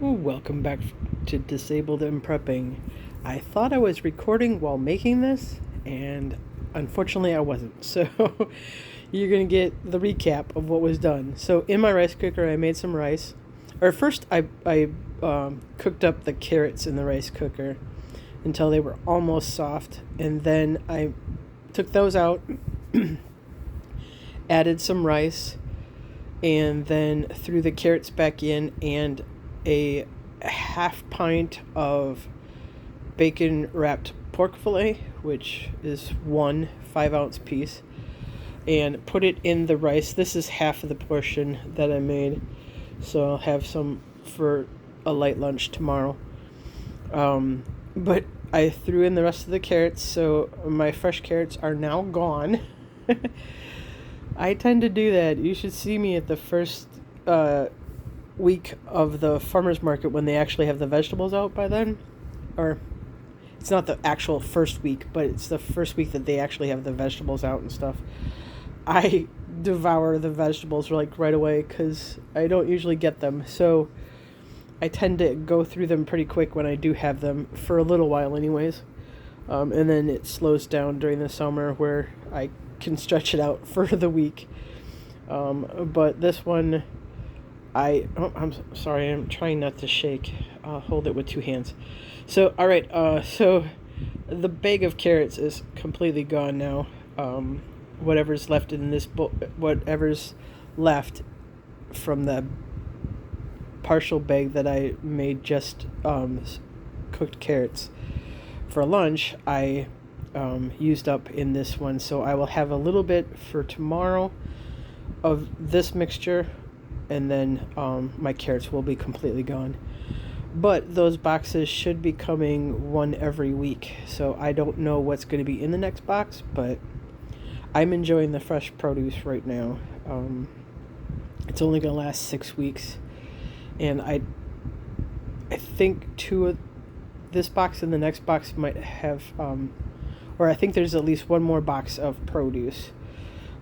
Welcome back to Disabled and Prepping. I thought I was recording while making this, and unfortunately I wasn't. So you're going to get the recap of what was done. So in my rice cooker, I made some rice. Or first, I cooked up the carrots in the rice cooker until they were almost soft. And then I took those out, added some rice, and then threw the carrots back in and a half pint of bacon wrapped pork fillet, which is one 5-ounce piece, and put it in the rice. This is half of the portion that I made, so I'll have some for a light lunch tomorrow. But I threw in the rest of the carrots, so my fresh carrots are now gone. I tend to do that. You should see me at the first week of the farmer's market when they actually have the vegetables out by then. Or it's not the actual first week, but it's the first week that they actually have the vegetables out and stuff. I devour the vegetables like right away because I don't usually get them. So I tend to go through them pretty quick when I do have them, for a little while anyways. And then it slows down during the summer where I can stretch it out for the week. But this one, I'm sorry, I'm trying not to shake. I'll hold it with two hands. So, all right, so the bag of carrots is completely gone now. Whatever's left in this whatever's left from the partial bag that I made just cooked carrots for lunch, I used up in this one. So I will have a little bit for tomorrow of this mixture, and then my carrots will be completely gone. But those boxes should be coming one every week, so I don't know what's going to be in the next box, but I'm enjoying the fresh produce right now. It's only going to last 6 weeks, and I think this box and the next box might have, or I think there's at least one more box of produce,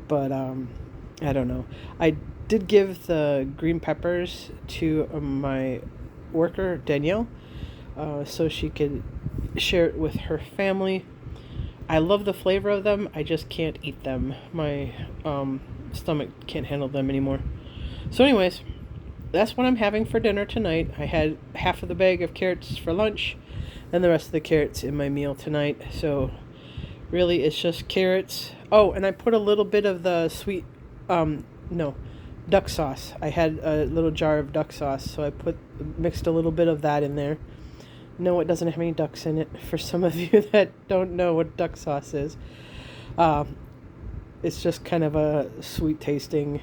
but I don't know. I did give the green peppers to my worker, Danielle, so she could share it with her family. I love the flavor of them. I just can't eat them. My stomach can't handle them anymore. So anyways, that's what I'm having for dinner tonight. I had half of the bag of carrots for lunch and the rest of the carrots in my meal tonight. So really it's just carrots. Oh, and I put a little bit of the sweet duck sauce. I had a little jar of duck sauce, so I mixed a little bit of that in there. No, it doesn't have any ducks in it, for some of you that don't know what duck sauce is. It's just kind of a sweet tasting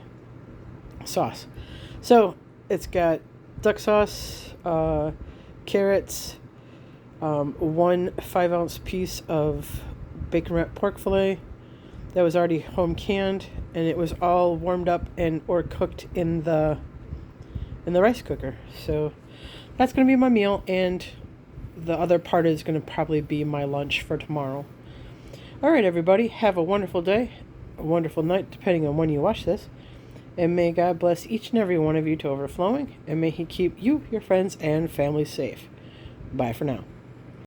sauce. So it's got duck sauce, carrots, one 5-ounce piece of bacon wrapped pork fillet that was already home canned, and it was all warmed up or cooked in the rice cooker. So that's going to be my meal, and the other part is going to probably be my lunch for tomorrow. All right, everybody, have a wonderful day, a wonderful night, depending on when you watch this, and may God bless each and every one of you to overflowing, and may He keep you, your friends, and family safe. Bye for now.